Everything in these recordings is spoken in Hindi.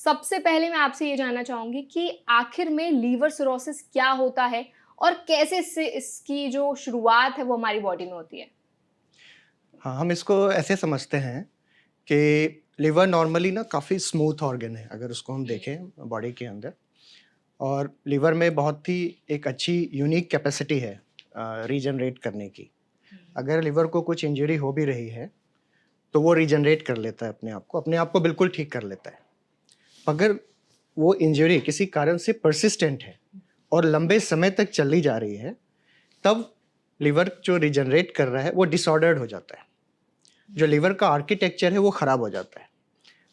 सबसे पहले मैं आपसे ये जानना चाहूँगी कि आखिर में लीवर सिरोसिस क्या होता है और कैसे इससे इसकी जो शुरुआत है वो हमारी बॉडी में होती है? हाँ, हम इसको ऐसे समझते हैं कि लिवर नॉर्मली ना काफ़ी स्मूथ ऑर्गन है, अगर उसको हम हुँ, देखें बॉडी के अंदर। और लिवर में बहुत ही एक अच्छी यूनिक कैपेसिटी है रीजनरेट करने की। हुँ, अगर लिवर को कुछ इंजरी हो भी रही है, तो वो रीजनरेट कर लेता है अपने आप को बिल्कुल ठीक कर लेता है। अगर वो इंजरी किसी कारण से परसिस्टेंट है और लंबे समय तक चली जा रही है, तब लिवर जो रीजनरेट कर रहा है, वो डिसऑर्डर्ड हो जाता है। जो लिवर का आर्किटेक्चर है, वो खराब हो जाता है।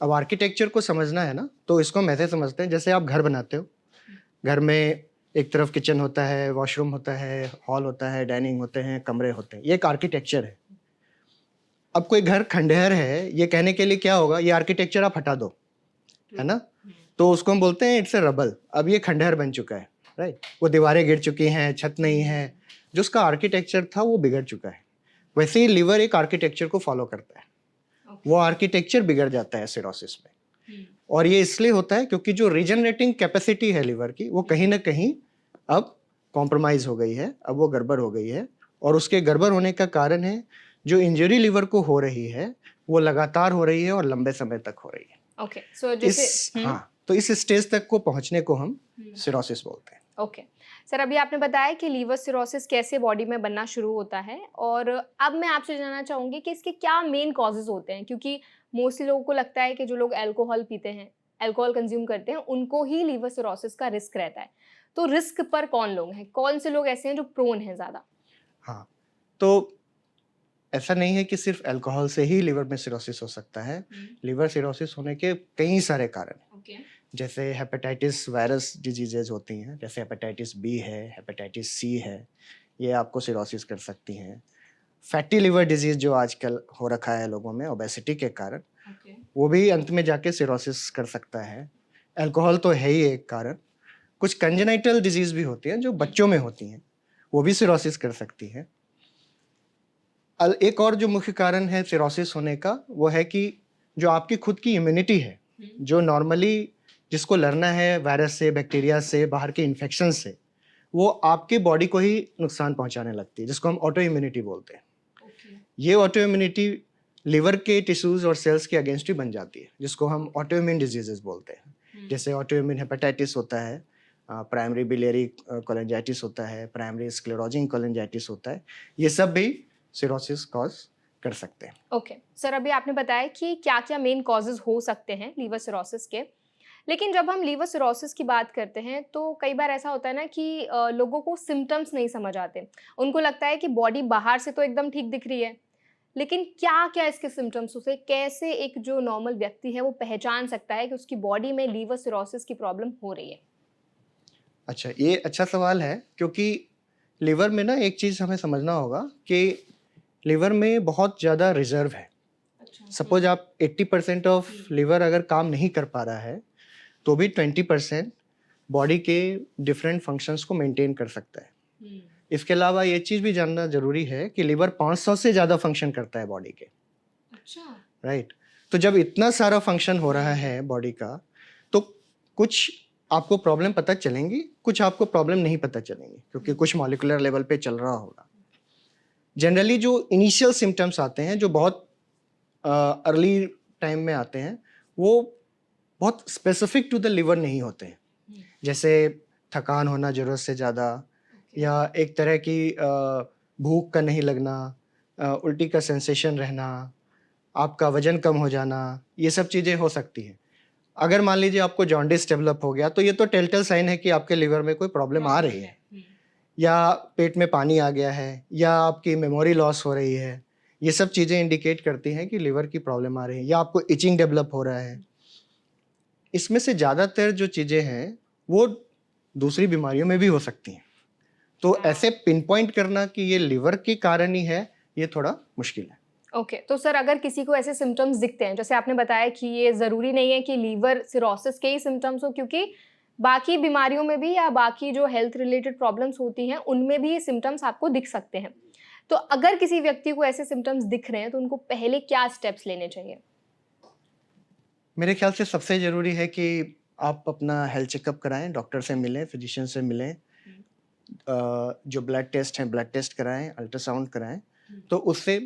अब आर्किटेक्चर को समझना है ना, तो इसको हम ऐसे समझते हैं जैसे आप घर बनाते हो। घर में एक तरफ किचन होता है, वॉशरूम होता है, हॉल होता है, डाइनिंग होते हैं, कमरे होते हैं। ये एक आर्किटेक्चर है। अब कोई घर खंडहर है, ये कहने के लिए क्या होगा, ये आर्किटेक्चर आप हटा दो, ट्रू। है ना? हुँ, तो उसको हम बोलते हैं इट्स अ रबल। अब ये खंडहर बन चुका है, राइट? वो दीवारें गिर चुकी हैं, छत नहीं है। जो उसका आर्किटेक्चर था, वो बिगड़ चुका है। वैसे ही लिवर एक आर्किटेक्चर को फॉलो करता है। ओके। वो आर्किटेक्चर बिगड़ जाता है सिरोसिस में। हुँ, और ये इसलिए होता है क्योंकि जो रीजनरेटिंग कैपेसिटी है लिवर की, वो हुँ, कहीं न कहीं अब कॉम्प्रोमाइज़ हो गई है, अब वो गड़बड़ हो गई है। और उसके गड़बड़ होने का कारण है, जो इंजरी लिवर को हो रही है, वो लगातार हो रही है और लंबे समय तक हो रही है। ओके। सो जैसे हुँ, तो इस स्टेज तक को पहुँचने को हम हुँ, सिरोसिस बोलते हैं। ओके। सर अभी आपने बताया कि लीवर सिरोसिस कैसे बॉडी में बनना शुरू होता है और अब मैं आपसे जानना चाहूँगी कि इसके क्या मेन कॉज़ेज़ होते हैं? क्योंकि मोस्टली लोगों को लगता है कि जो लोग अल्कोहल पीते हैं, अल्कोहल कंज़्यूम करते हैं, उनको ही लीवर सिरोसिस का रिस्क रहता है। तो रिस्क पर कौन लोग हैं? कौन से लोग ऐसे हैं जो प्रोन हैं ज़्यादा? हाँ, तो ऐसा नहीं है कि सिर्फ़ अल्कोहल से ही लिवर में सिरोसिस हो सकता है। हुँ, लिवर सिरोसिस होने के कई सारे कारण हैं। ओके। जैसे हेपेटाइटिस वायरस डिजीज़ेज़ होती हैं, जैसे हेपेटाइटिस बी है, हेपेटाइटिस सी है, ये आपको सिरोसिस कर सकती हैं। फैटी लिवर डिज़ीज़ जो आजकल हो रखा है लोगों में ओबेसिटी के कारण, ओके। वो भी अंत में जाके सिरोसिस कर सकता है। अल्कोहल तो है ही एक कारण। कुछ कंजेनाइटल डिज़ीज़ भी होती हैं जो हुँ, बच्चों में होती हैं, वो भी सिरोसिस कर सकती हैं। एक और जो मुख्य कारण है सिरोसिस होने का, वो है कि जो आपकी खुद की इम्यूनिटी है, हुँ, जो नॉर्मली जिसको लड़ना है वायरस से, बैक्टीरिया से, बाहर के इन्फेक्शन से, वो आपकी बॉडी को ही नुकसान पहुँचाने लगती है, जिसको हम ऑटो इम्यूनिटी बोलते हैं। ओके, ये ऑटो इम्यूनिटी लिवर के टिश्यूज़ और सेल्स के अगेंस्ट ही बन जाती है, जिसको हम ओके। ऑटो इम्यून डिजीज़ेज़ बोलते हैं। हुँ, जैसे ऑटो इम्यून हेपेटाइटिस होता है, प्राइमरी बिलियरी कोलेंजाइटिस होता है, प्राइमरी स्क्लेरोजिंग कोलेंजाइटिस होता है। ये सब भी सिरोसिस कॉज़ कर सकते हैं। ओके। सर अभी आपने बताया कि क्या-क्या मेन कॉज़ेज़ हो सकते हैं लीवर सिरोसिस के। लेकिन जब हम लीवर सिरोसिस की बात करते हैं, तो कई बार ऐसा होता है ना कि लोगों को सिम्पटम्स नहीं समझ आते। उनको लगता है कि बॉडी बाहर से तो एकदम ठीक दिख रही है, लेकिन क्या-क्या इसके सिम्पटम्स उसे कैसे एक जो नॉर्मल व्यक्ति है, वो पहचान सकता है कि उसकी बॉडी में लीवर सिरोसिस की प्रॉब्लम हो रही है? अच्छा, ये अच्छा सवाल है क्योंकि लिवर में ना एक चीज़ हमें समझना होगा कि लिवर में बहुत ज़्यादा रिज़र्व है। अच्छा। सपोज़ आप 80% ऑफ हुँ, लिवर अगर काम नहीं कर पा रहा है, तो भी 20% बॉडी के डिफरेंट फंक्शंस को मेंटेन कर सकता है। हुँ, इसके अलावा ये चीज़ भी जानना ज़रूरी है कि लिवर 500 से ज़्यादा फंक्शन करता है बॉडी के, अच्छा। राइट? तो जब इतना सारा फंक्शन हो रहा हुँ, है बॉडी का, तो कुछ आपको प्रॉब्लम पता चलेंगी, कुछ आपको प्रॉब्लम नहीं पता चलेंगी, क्योंकि हुँ, कुछ मॉलिक्यूलर लेवल पे चल रहा होगा। जनरली जो इनिशियल सिम्पटम्स आते हैं, जो बहुत अर्ली टाइम में आते हैं, वो बहुत स्पेसिफिक टू द लिवर नहीं होते हैं। हुँ, जैसे थकान होना ज़रूरत से ज़्यादा, ओके, या एक तरह की भूख का नहीं लगना, उल्टी का सेंसेशन रहना, आपका वज़न कम हो जाना, ये सब चीज़ें हो सकती हैं। अगर मान लीजिए आपको जॉन्डिस डेवलप हो गया, तो ये तो टेलटेल साइन है कि आपके लिवर में कोई प्रॉब्लम आ प्रॉब्लम रही है। है। हुँ, या पेट में पानी आ गया है, या आपकी मेमोरी लॉस हो रही है। ये सब चीज़ें इंडिकेट करती हैं कि लिवर की प्रॉब्लम आ रही है, या आपको इचिंग डेवलप हो रहा है। इसमें से ज़्यादातर जो चीज़ें हैं, वो दूसरी बीमारियों में भी हो सकती हैं। तो हाँ। ऐसे पिनपॉइंट करना कि ये लिवर के कारण ही है, ये थोड़ा मुश्किल है। ओके, तो सर अगर किसी को ऐसे सिम्पटम्स दिखते हैं, जैसे आपने बताया कि ये ज़रूरी नहीं है कि लीवर सिरोसिस के ही सिम्पटम्स हो क्योंकि बाकी बीमारियों में भी या बाकी जो हेल्थ रिलेटेड प्रॉब्लम्स होती हैं, उनमें भी ये सिम्पटम्स आपको दिख सकते हैं। तो अगर किसी व्यक्ति को ऐसे सिम्पटम्स दिख रहे हैं, तो उनको पहले क्या स्टेप्स लेने चाहिए? मेरे ख्याल से सबसे ज़रूरी है कि आप अपना हेल्थ चेकअप कराएँ, डॉक्टर से मिलें, फिजिशियन से मिलें। जो ब्लड टेस्ट हैं, ब्लड टेस्ट कराएँ, अल्ट्रासाउंड कराएँ, तो उससे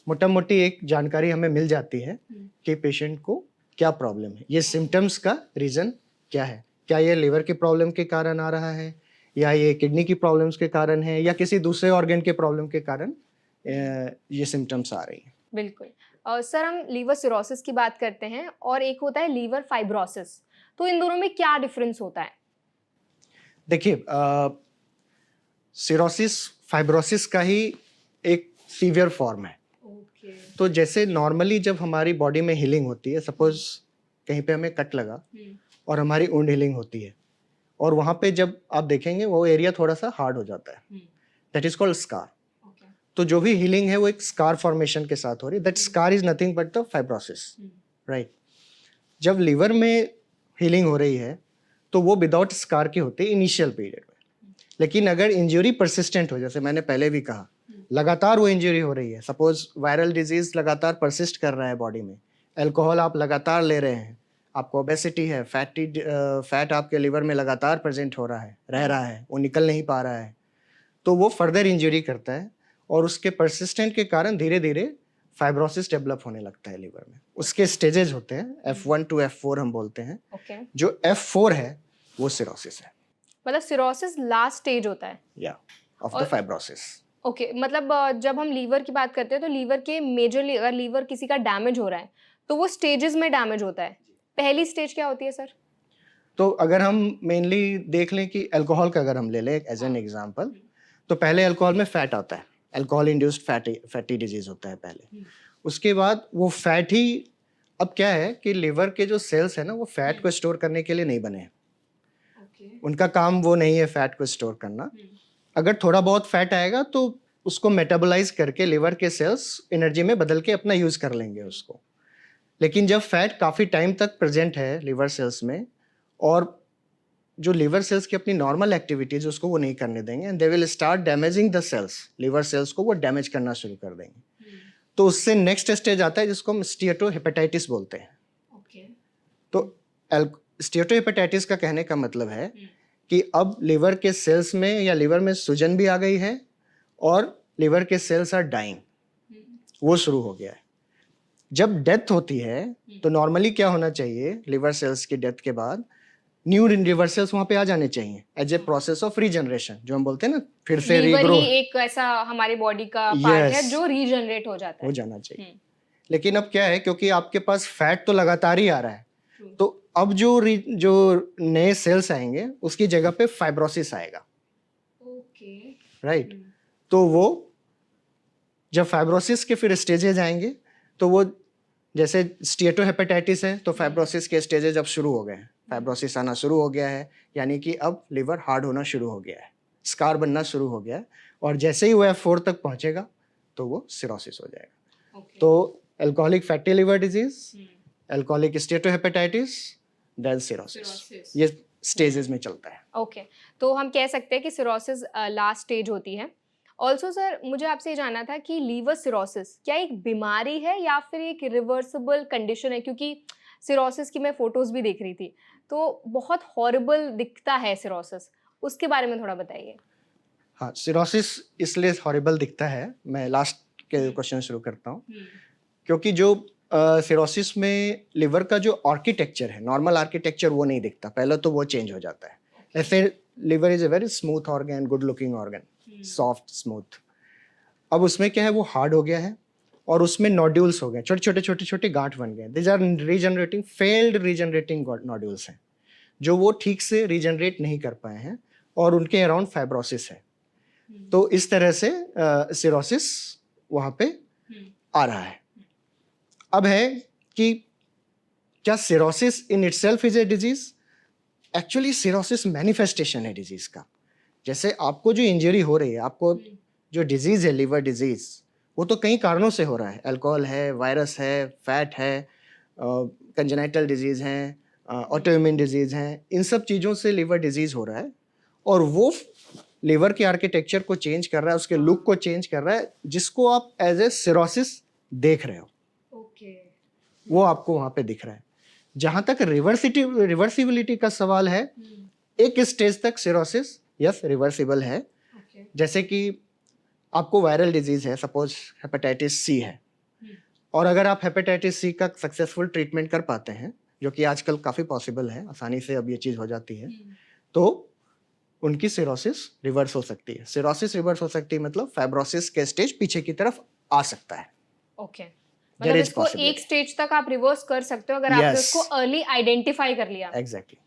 मोटा-मोटी एक जानकारी हमें मिल जाती है कि पेशेंट को क्या प्रॉब्लम है। ये सिम्पटम्स का रीज़न क्या है? क्या ये लिवर की प्रॉब्लम के कारण आ रहा है या ये किडनी की प्रॉब्लम्स के कारण है या किसी दूसरे ऑर्गन के प्रॉब्लम के कारण ये सिम्पटम्स आ रही हैं। बिल्कुल। सर हम लीवर सिरोसिस की बात करते हैं और एक होता है लीवर फाइब्रोसिस, तो इन दोनों में क्या डिफरेंस होता है? देखिए सिरोसिस फाइब्रोसिस का ही एक सीवियर फॉर्म है। ओके। तो जैसे नॉर्मली जब हमारी बॉडी में हीलिंग होती है, सपोज़ कहीं पे हमें कट लगा और हमारी वुंड हीलिंग होती है और वहाँ पे जब आप देखेंगे वो एरिया थोड़ा-सा हार्ड हो जाता है। That is called scar. Okay. तो जो भी हीलिंग है वो एक स्कार फॉर्मेशन के साथ हो रही है। That scar is nothing but the fibrosis, right? जब लिवर में हीलिंग हो रही है, तो वो विदाउट स्कार की होती है इनिशियल पीरियड में। लेकिन अगर इंजरी परसिस्टेंट हो, जैसे मैंने पहले भी कहा, लगातार वो इंजरी हो रही है, सपोज़ वायरल डिजीज़ लगातार परसिस्ट कर रहा है बॉडी में, अल्कोहल आप लगातार ले रहे हैं, आपको ओबेसिटी है, फैट आपके लिवर में लगातार प्रेज़ेंट हो रहा है, रह रहा है, वो निकल नहीं पा रहा है, तो वो फर्दर इंजरी करता है और उसके परसिस्टेंट के कारण धीरे-धीरे फाइब्रोसिस डेवलप होने लगता है लिवर में। उसके स्टेजेस होते हैं, F1 टू F4 हम बोलते हैं। ओके। जो F4 है, वो सिरोसिस है, मतलब सिरोसिस लास्ट स्टेज होता है। या ऑफ द और फाइब्रोसिस। ओके, मतलब जब हम लीवर की बात करते हैं तो लीवर के मेजरली अगर लीवर किसी का डैमेज हो रहा है, तो वो स्टेजेस में डैमेज होता है। पहली स्टेज क्या होती है सर? तो अगर हम मेनली देख लें कि अल्कोहल का अगर हम ले लें एज एन एग्जांपल, तो पहले अल्कोहल में फैट आता है, अल्कोहल इंड्यूस्ड फैटी डिजीज होता है पहले। उसके बाद वो फैट ही, अब क्या है कि लिवर के जो सेल्स है ना, वो फैट को स्टोर करने के लिए नहीं बने हैं। उनका काम वो नहीं है फैट को स्टोर करना। अगर थोड़ा बहुत फैट आएगा तो उसको मेटाबोलाइज करके लिवर के सेल्स एनर्जी में बदल के अपना यूज कर लेंगे उसको। लेकिन जब फैट काफ़ी टाइम तक प्रेजेंट है लिवर सेल्स में और जो लिवर सेल्स की अपनी नॉर्मल एक्टिविटीज उसको वो नहीं करने देंगे, and they will start damaging the cells, liver cells को वो डैमेज करना शुरू कर देंगे। तो उससे नेक्स्ट स्टेज आता है जिसको हम स्टीएटोहेपेटाइटिस बोलते हैं। ओके। तो स्टीएटोहेपेटाइटिस का कहने का मतलब है कि अब लिवर के सेल्स में या लिवर में सूजन भी आ गई है और लिवर के सेल्स आर डाइंग, वो शुरू हो गया है। जब डेथ होती है तो नॉर्मली क्या होना चाहिए, लिवर सेल्स की डेथ के बाद न्यू लिवर सेल्स वहां पे आ जाने चाहिए as a process of regeneration, जो हम बोलते हैं ना, फिर से लीवर रीग्रो। ही एक ऐसा हमारी बॉडी का पार्ट है यस, जो रीजनरेट हो जाता हो है। जाना चाहिए। लेकिन अब क्या है, क्योंकि आपके पास फैट तो लगातार ही आ रहा है, तो अब जो नए सेल्स आएंगे उसकी जगह पे फाइब्रोसिस आएगा। ओके। राइट। तो वो जब फाइब्रोसिस के फिर स्टेजेज आएंगे, तो वो जैसे स्टीएटोहेपेटाइटिस है तो फाइब्रोसिस के स्टेजेज अब शुरू हो गए हैं, फाइब्रोसिस आना शुरू हो गया है, यानी कि अब लिवर हार्ड होना शुरू हो गया है, स्कार बनना शुरू हो गया है, और जैसे ही वो F4 तक पहुंचेगा तो वो सिरोसिस हो जाएगा। तो alcoholic fatty liver disease, alcoholic steatohepatitis, then cirrhosis, ये स्टेजेस में चलता है। ओके, तो हम कह सकते हैं कि सिरोसिस लास्ट स्टेज होती है। ऑल्सो सर मुझे आपसे ये जानना था कि लीवर सिरोसिस क्या एक बीमारी है या फिर एक रिवर्सिबल कंडीशन है? क्योंकि सिरोसिस की मैं फोटोज़ भी देख रही थी, तो बहुत हॉरिबल दिखता है सिरोसिस, उसके बारे में थोड़ा बताइए। हाँ, सिरोसिस इसलिए हॉरिबल दिखता है, मैं लास्ट के क्वेश्चन शुरू करता हूँ, क्योंकि जो सिरोसिस में लिवर का जो आर्किटेक्चर है, नॉर्मल आर्किटेक्चर वो नहीं दिखता, पहले तो वो चेंज हो जाता है। ऐसे liver is a very smooth organ, good looking organ, soft smooth. अब उसमें क्या है, वो हार्ड हो गया है और उसमें नोड्यूल्स हो गए, छोटे छोटे गांठ बन गए। This are regenerating, failed regenerating nodules हैं जो वो ठीक से रीजनरेट नहीं कर पाए हैं और उनके अराउंड फाइब्रोसिस है। तो इस तरह से सिरोसिस वहां पे आ रहा है। अब है कि क्या cirrhosis in itself is a disease? Actually cirrhosis manifestation है डिजीज का। जैसे आपको जो इंजरी हो रही है, आपको जो डिजीज है लिवर डिजीज, वो तो कई कारणों से हो रहा है, अल्कोहल है, वायरस है, फैट है, कंजेनाइटल डिजीज है, ऑटोइम्यून डिजीज है, इन सब चीज़ों से लिवर डिजीज हो रहा है और वो लिवर के आर्किटेक्चर को चेंज कर रहा है, उसके लुक को चेंज कर रहा है, जिसको आप एज ए सिरोसिस देख रहे हो। वो आपको वहां पे दिख रहा है। जहां तक रिवर्सिबिलिटी का सवाल है, एक स्टेज तक सिरोसिस यस रिवर्सिबल है। जैसे कि आपको वायरल डिजीज है, सपोज हेपेटाइटिस सी है, और अगर आप हेपेटाइटिस सी का सक्सेसफुल ट्रीटमेंट कर पाते हैं, जो कि आजकल काफ़ी पॉसिबल है, आसानी से अब ये चीज़ हो जाती है, तो उनकी सिरोसिस रिवर्स हो सकती है। सिरोसिस रिवर्स हो सकती है मतलब फाइब्रोसिस के स्टेज पीछे की तरफ आ सकता है। ओके, There मतलब is इसको एक possibility. स्टेज तक आप रिवर्स कर सकते हो अगर आपने Yes. उसको अर्ली आइडेंटिफाई कर लिया। एग्जैक्टली।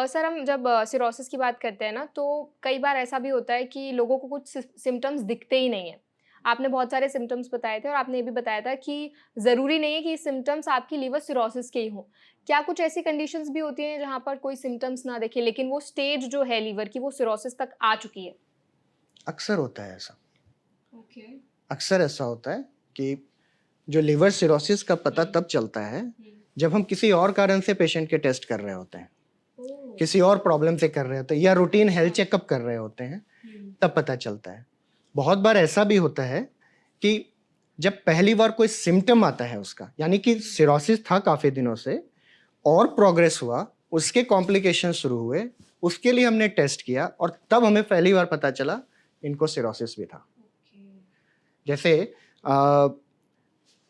सर हम जब सिरोसिस की बात करते हैं ना, तो कई बार ऐसा भी होता है कि लोगों को कुछ सिम्टम्स दिखते ही नहीं है। आपने बहुत सारे सिम्टम्स बताए थे और आपने ये भी बताया था कि ज़रूरी नहीं है कि सिम्टम्स आपकी लिवर सिरोसिस के ही हों। क्या कुछ ऐसी कंडीशंस भी होती हैं जहाँ पर कोई सिम्टम्स ना दिखे लेकिन वो स्टेज जो है लिवर की वो सिरोसिस तक आ चुकी है? अक्सर होता है ऐसा। ओके। अक्सर ऐसा होता है कि जो लिवर सिरोसिस का पता तब चलता है जब हम किसी और कारण से पेशेंट के टेस्ट कर रहे होते हैं, किसी और प्रॉब्लम से कर रहे होते हैं, या रूटीन हेल्थ चेकअप कर रहे होते हैं, तब पता चलता है। बहुत बार ऐसा भी होता है कि जब पहली बार कोई सिम्टम आता है उसका, यानी कि सिरोसिस था काफ़ी दिनों से और प्रोग्रेस हुआ, उसके कॉम्प्लिकेशन शुरू हुए, उसके लिए हमने टेस्ट किया और तब हमें पहली बार पता चला इनको सिरोसिस भी था। जैसे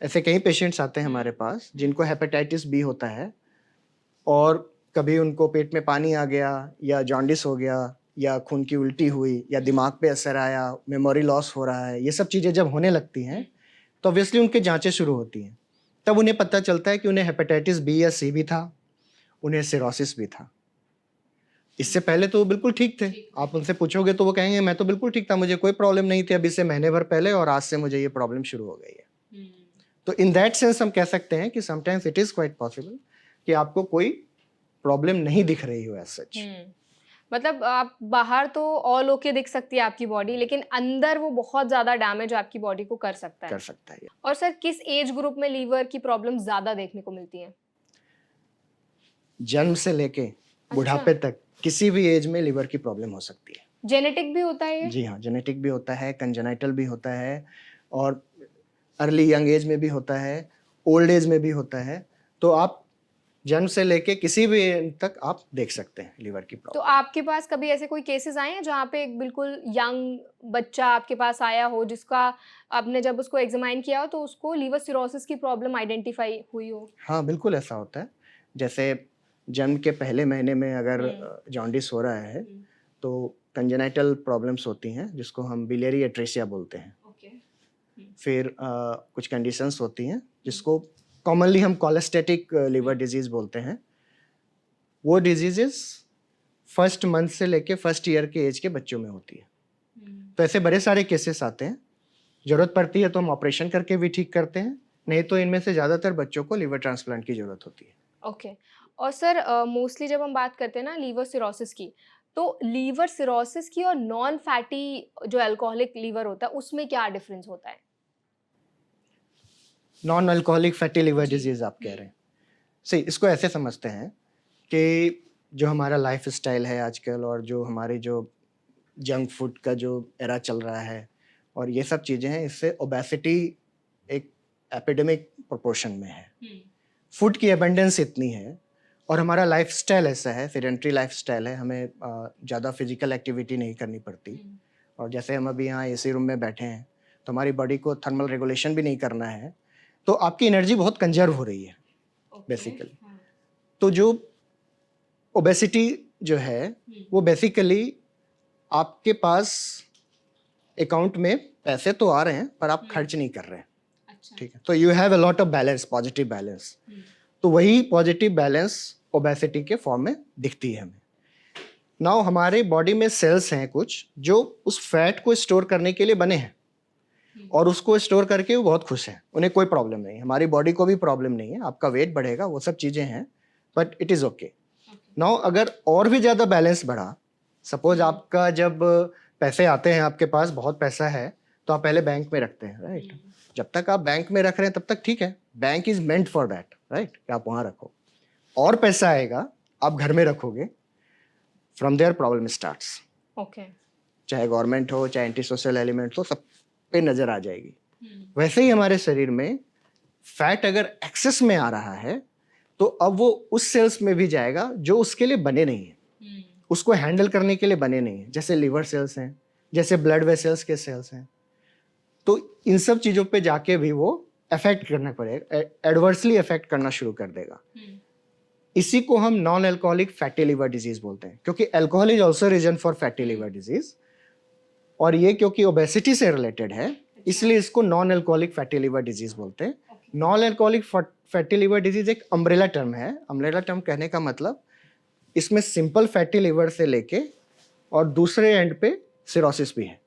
ऐसे कई पेशेंट्स आते हैं हमारे पास जिनको हेपेटाइटिस बी होता है और कभी उनको पेट में पानी आ गया या जॉन्डिस हो गया या खून की उल्टी हुई या दिमाग पे असर आया, मेमोरी लॉस हो रहा है, ये सब चीज़ें जब होने लगती हैं तो ऑब्वियसली उनकी जांचें शुरू होती हैं। तब उन्हें पता चलता है कि उन्हें हेपेटाइटिस बी या सी भी था, उन्हें सिरोसिस भी था। इससे पहले तो वो बिल्कुल ठीक थे। आप उनसे पूछोगे तो वो कहेंगे मैं तो बिल्कुल ठीक था, मुझे कोई प्रॉब्लम नहीं थी अभी से महीने भर पहले और आज से मुझे ये प्रॉब्लम शुरू हो गई है। तो इन दैट सेंस हम कह सकते हैं कि sometimes it is quite possible कि आपको कोई प्रॉब्लम नहीं दिख रही हो एज़ सच। मतलब आप बाहर तो ऑल ओके दिख सकती है आपकी बॉडी, लेकिन अंदर वो बहुत ज़्यादा डैमेज आपकी बॉडी को कर सकता है। कर सकता है। और सर किस एज ग्रुप में लीवर की प्रॉब्लम ज़्यादा देखने को मिलती है? जन्म से लेके अच्छा। बुढ़ापे तक किसी भी एज में लिवर की प्रॉब्लम हो सकती है। जेनेटिक भी होता है ये? जी हाँ, जेनेटिक भी होता है, कंजेनाइटल भी होता है और अर्ली यंग एज में भी होता है, ओल्ड एज में भी होता है। तो आप जन्म से लेके किसी भी एज तक आप देख सकते हैं लिवर की तो प्रॉब्लम। आपके पास कभी ऐसे कोई केसेस आए हैं जहाँ पे एक बिल्कुल यंग बच्चा आपके पास आया हो जिसका आपने जब उसको एग्जामाइन किया हो तो उसको लीवर सिरोसिस की प्रॉब्लम आइडेंटिफाई हुई हो? हाँ, बिल्कुल ऐसा होता है। जैसे जन्म के पहले महीने में अगर जॉन्डिस हो रहा है, तो कंजेनाइटल प्रॉब्लम्स होती हैं, जिसको हम बिलियरी एट्रेसिया बोलते हैं। फिर कुछ कंडीशंस होती हैं, जिसको कॉमनली हम कॉलेस्टेटिक लिवर डिजीज़ बोलते हैं। वो डिजीज़ेज़ फर्स्ट मंथ से लेके फर्स्ट ईयर के एज के बच्चों में होती है। तो ऐसे बड़े सारे केसेस आते हैं। ज़रूरत पड़ती है तो हम ऑपरेशन करके भी ठीक करते हैं, नहीं तो इनमें से ज़्यादातर बच्चों को लिवर ट्रांसप्लांट की ज़रूरत होती है। ओके। और सर मोस्टली जब हम बात करते हैं ना लीवर सिरोसिस की, तो लीवर सिरोसिस की और नॉन फैटी जो अल्कोहलिक लीवर होता है उसमें क्या डिफरेंस होता है? नॉन अल्कोहलिक फैटी लिवर जी। डिजीज़ आप कह रहे हैं। सही, इसको ऐसे समझते हैं कि जो हमारा लाइफ़स्टाइल है आजकल और जो हमारी जो जंक फूड का जो एरा चल रहा है और ये सब चीज़ें हैं, इससे ओबेसिटी एक एपिडेमिक प्रोपोर्शन में है। फूड की अबंडेंस इतनी है और हमारा लाइफ़स्टाइल ऐसा है, सेडेंटरी लाइफ़स्टाइल है, हमें ज़्यादा फिज़िकल एक्टिविटी नहीं करनी पड़ती। और जैसे हम अभी यहाँ एसी रूम में बैठे हैं, तो हमारी बॉडी को थर्मल रेगुलेशन भी नहीं करना है, तो आपकी एनर्जी बहुत कंज़र्व हो रही है बेसिकली। तो जो ओबेसिटी जो है, वो बेसिकली आपके पास अकाउंट में पैसे तो आ रहे हैं, पर आप खर्च नहीं कर रहे हैं। अच्छा। ठीक है, तो you have a lot of balance, positive balance. तो वही पॉजिटिव बैलेंस ओबेसिटी के फॉर्म में दिखती है हमें। नाउ हमारे बॉडी में सेल्स हैं कुछ जो उस फैट को स्टोर करने के लिए बने हैं और उसको स्टोर करके वो बहुत खुश हैं, उन्हें कोई प्रॉब्लम नहीं है। हमारी बॉडी को भी प्रॉब्लम नहीं है, आपका वेट बढ़ेगा, वो सब चीज़ें हैं, but it is okay. Now अगर और भी ज़्यादा बैलेंस बढ़ा, सपोज आपका जब पैसे आते हैं, आपके पास बहुत पैसा है, तो आप पहले बैंक में रखते हैं, राइट? जब तक आप बैंक में रख रहे हैं तब तक ठीक है, bank is meant for that, right? कि आप वहाँ रखो। और पैसा आएगा, आप घर में रखोगे, from their problem starts. Okay. चाहे गवर्नमेंट हो, चाहे एंटी सोशल एलिमेंट हो, सब पे नजर आ जाएगी। वैसे ही हमारे शरीर में फैट अगर एक्सेस में आ रहा है तो अब वो उस सेल्स में भी जाएगा जो उसके लिए बने नहीं है, उसको हैंडल करने के लिए बने नहीं है, जैसे लिवर सेल्स हैं, जैसे ब्लड वेसल्स के सेल्स हैं। तो इन सब चीज़ों पे जाके भी वो अफेक्ट करना पड़ेगा, एडवर्सली अफेक्ट करना शुरू कर देगा। इसी को हम non alcoholic fatty liver disease बोलते हैं, क्योंकि alcohol is also reason for fatty liver disease, और ये क्योंकि ओबेसिटी से रिलेटेड है इसलिए इसको non alcoholic fatty liver disease बोलते हैं। Non alcoholic fatty liver disease एक अम्ब्रेला टर्म है। अम्ब्रेला टर्म कहने का मतलब इसमें सिंपल फैटी लिवर से लेके और दूसरे एंड पे सिरोसिस भी है।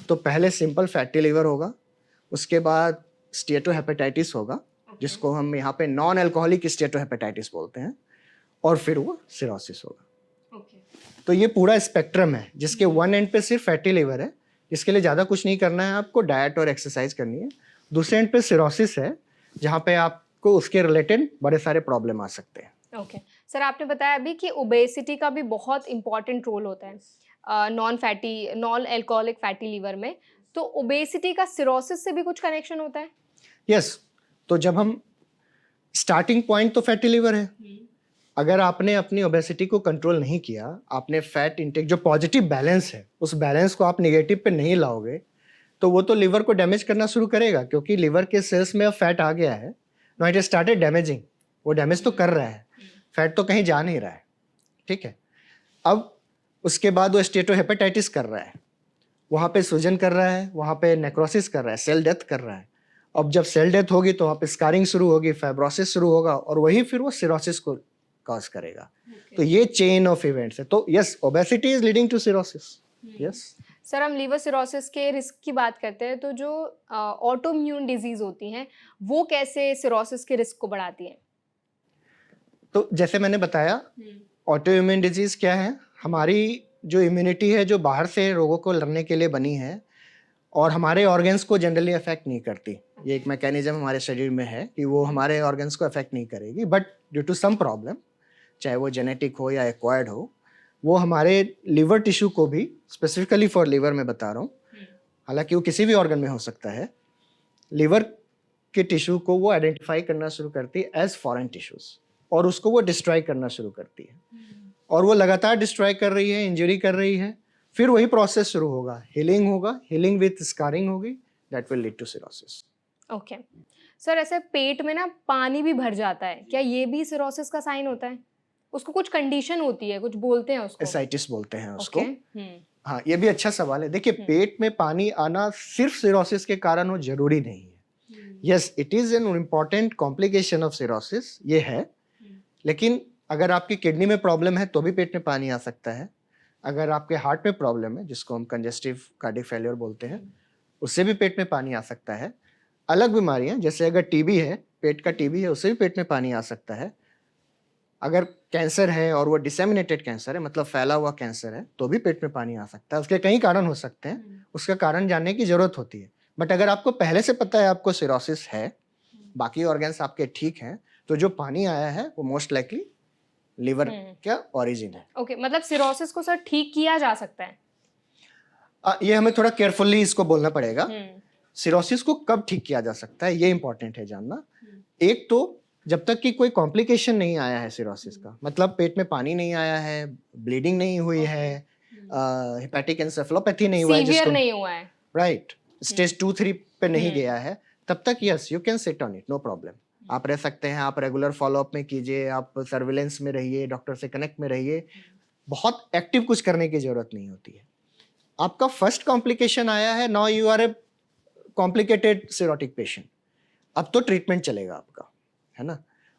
तो पहले सिंपल फैटी लिवर होगा, उसके बाद स्टेटोहेपेटाइटिस होगा, जिसको हम यहाँ पे नॉन अल्कोहलिक स्टेटोहेपेटाइटिस बोलते हैं, और फिर वो सिरोसिस होगा। तो ये पूरा स्पेक्ट्रम है जिसके वन एंड पे सिर्फ फैटी लिवर है, जिसके लिए ज़्यादा कुछ नहीं करना है, आपको डाइट और एक्सरसाइज करनी है। दूसरे एंड पे सिरोसिस है, जहाँ पे आपको उसके रिलेटेड बड़े सारे प्रॉब्लम आ सकते हैं। ओके सर, आपने बताया अभी कि ओबेसिटी का भी बहुत इंपॉर्टेंट रोल होता है नॉन अल्कोहलिक फैटी लिवर में, तो ओबेसिटी का सिरोसिस से भी कुछ कनेक्शन होता है? यस, तो जब हम स्टार्टिंग पॉइंट तो फैटी लिवर है, अगर आपने अपनी ओबेसिटी को कंट्रोल नहीं किया, आपने फैट इंटेक जो पॉजिटिव बैलेंस है उस बैलेंस को आप नेगेटिव पे नहीं लाओगे, तो वो तो लिवर को डैमेज करना शुरू करेगा, क्योंकि लिवर के सेल्स में अब फैट आ गया है। नो, इट स्टार्टेड डैमेजिंग, वो डैमेज तो कर रहा है, फैट तो कहीं जा नहीं रहा है, ठीक है। अब उसके बाद वो स्टेटोहेपेटाइटिस कर रहा है, वहाँ पे सूजन कर रहा है, वहाँ पे नेक्रोसिस कर रहा है, सेल डेथ कर रहा है। अब जब सेल डेथ होगी तो वहाँ पे स्कारिंग शुरू होगी, फाइब्रोसिस शुरू होगा, और वही फिर वो सिरोसिस को कॉज करेगा। तो ये चेन ऑफ इवेंट्स है। तो yes, obesity is leading to cirrhosis. Yes sir, हम लीवर सिरोसिस के रिस्क की बात करते हैं, तो जो ऑटोइम्यून डिजीज होती हैं वो कैसे सिरोसिस के रिस्क को बढ़ाती हैं? तो जैसे मैंने बताया, ऑटो इम्यून डिजीज क्या है? हमारी जो इम्यूनिटी है जो बाहर से रोगों को लड़ने के लिए बनी है और हमारे ऑर्गन्स को जनरली अफेक्ट नहीं करती। ये एक मैकेनिज्म हमारे शरीर में है कि वो हमारे ऑर्गन्स को अफेक्ट नहीं करेगी, but due to some problem, चाहे वो जेनेटिक हो या एक्वायर्ड हो, वो हमारे लिवर टिश्यू को भी, स्पेसिफिकली फॉर लिवर में बता रहा हूँ, हालांकि वो किसी भी ऑर्गन में हो सकता है, लिवर के टिश्यू को वो आइडेंटिफाई करना शुरू करती है एज फॉरेन टिश्यूज, और उसको वो डिस्ट्रॉय करना शुरू करती है, और वो लगातार डिस्ट्रॉय कर रही है, इंजरी कर रही है। फिर वही प्रोसेस शुरू होगा, हीलिंग विथ स्कारिंग होगी, that will lead to cirrhosis. Okay sir, ऐसे पेट में ना पानी भी भर जाता है, क्या ये भी सिरोसिस का साइन होता है? उसको कुछ कंडीशन होती है, कुछ बोलते हैं उसको? एसाइटिस बोलते हैं उसको। ओके। हाँ, ये भी अच्छा सवाल है। देखिए, पेट में पानी आना सिर्फ सिरोसिस के कारण हो जरूरी नहीं है। Yes, it is an important complication of cirrhosis, ये है, लेकिन अगर आपकी किडनी में प्रॉब्लम है तो भी पेट में पानी आ सकता है। अगर आपके हार्ट में प्रॉब्लम है, जिसको हम कंजेस्टिव कार्डियक फेलियर बोलते हैं, उससे भी पेट में पानी आ सकता है। अलग बीमारियां, जैसे अगर टीबी है, पेट का टीबी है, उससे भी पेट में पानी आ सकता है। अगर कैंसर है और वो डिसेमिनेटेड कैंसर है, मतलब फैला हुआ कैंसर है, तो भी पेट में पानी आ सकता है। उसके कई कारण हो सकते हैं, उसका कारण जानने की जरूरत होती है। बट अगर आपको पहले से पता है आपको सिरोसिस है, बाकी ऑर्गन्स आपके ठीक हैं, तो जो पानी आया है वो मोस्ट लाइकली लिवर का ओरिजिन है। ओके, मतलब सिरोसिस को सर ठीक किया जा सकता है? ये हमें थोड़ा केयरफुली इसको बोलना पड़ेगा। सिरोसिस को कब ठीक किया जा सकता है, ये इंपॉर्टेंट है जानना। एक तो जब तक कि कोई कॉम्प्लिकेशन नहीं आया है सिरोसिस का, मतलब पेट में पानी नहीं आया है, ब्लीडिंग नहीं हुई है, हेपेटिक एन्सेफेलोपैथी नहीं हुआ है, सीवियर नहीं हुआ है, राइट, स्टेज 2-3 पे नहीं गया है, तब तक yes, you can sit on it, no problem. आप रह सकते हैं, आप रेगुलर फॉलोअप में कीजिए, आप सर्विलेंस में रहिए, डॉक्टर से कनेक्ट में रहिए, बहुत एक्टिव कुछ करने की जरूरत नहीं होती है। आपका फर्स्ट कॉम्प्लिकेशन आया है, now you are a complicated cirrhotic patient, अब तो ट्रीटमेंट चलेगा आपका, है ना।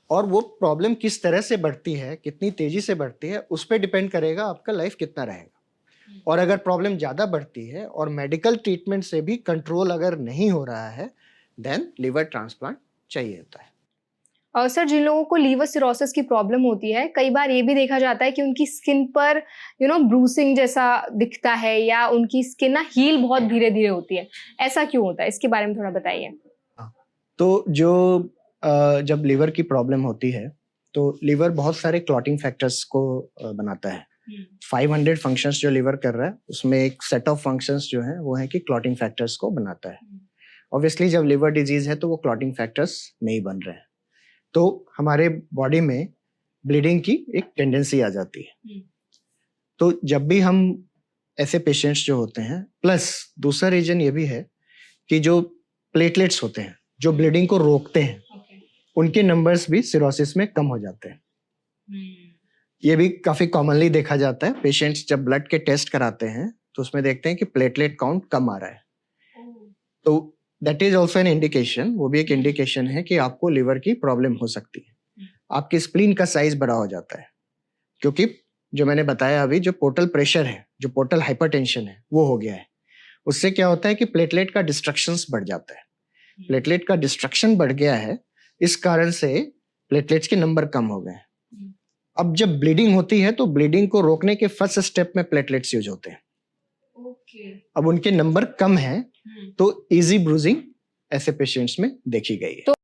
और वो प्रॉब्लम किस तरह से बढ़ती है, कितनी तेजी से बढ़ती है, उस पर डिपेंड करेगा आपका लाइफ कितना रहेगा। और अगर प्रॉब्लम ज़्यादा बढ़ती है और मेडिकल ट्रीटमेंट से भी कंट्रोल अगर नहीं हो रहा है, देन लिवर ट्रांसप्लांट चाहिए होता है। और सर, जिन लोगों को लीवर सिरोसिस की प्रॉब्लम होती है, कई बार ये भी देखा जाता है कि उनकी स्किन पर ब्रूसिंग जैसा दिखता है, या उनकी स्किन ना हील बहुत धीरे धीरे होती है। ऐसा क्यों होता है, इसके बारे में थोड़ा बताइए। तो जो जब लिवर की प्रॉब्लम होती है, तो लिवर बहुत सारे क्लॉटिंग फैक्टर्स को बनाता है। 500 फंक्शंस जो लिवर कर रहा है, उसमें एक सेट ऑफ फंक्शंस जो है वो है कि क्लॉटिंग फैक्टर्स को बनाता है। ऑब्वियसली जब लिवर डिजीज है तो वो क्लॉटिंग फैक्टर्स नहीं बन रहे हैं, तो हमारे बॉडी में ब्लीडिंग की एक टेंडेंसी आ जाती है। तो जब भी हम ऐसे पेशेंट्स जो होते हैं, प्लस दूसरा रीजन ये भी है कि जो प्लेटलेट्स होते हैं जो ब्लीडिंग को रोकते हैं, उनके नंबर्स भी सिरोसिस में कम हो जाते हैं। ये भी काफी कॉमनली देखा जाता है। पेशेंट्स जब ब्लड के टेस्ट कराते हैं तो उसमें देखते हैं कि प्लेटलेट काउंट कम आ रहा है, तो that is also an indication, वो भी एक इंडिकेशन है कि आपको लिवर की प्रॉब्लम हो सकती है। आपके स्प्लीन का साइज बड़ा हो जाता है, क्योंकि जो मैंने बताया अभी, जो पोर्टल प्रेशर है, जो पोर्टल हाइपरटेंशन है, वो हो गया है। उससे क्या होता है कि प्लेटलेट का डिस्ट्रक्शंस बढ़ जाता है। प्लेटलेट का डिस्ट्रक्शन बढ़ गया है, इस कारण से प्लेटलेट्स के नंबर कम हो गए हैं। अब जब ब्लीडिंग होती है तो ब्लीडिंग को रोकने के फर्स्ट स्टेप में प्लेटलेट्स यूज होते हैं। अब उनके नंबर कम हैं तो इजी ब्रूजिंग ऐसे पेशेंट्स में देखी गई है। तो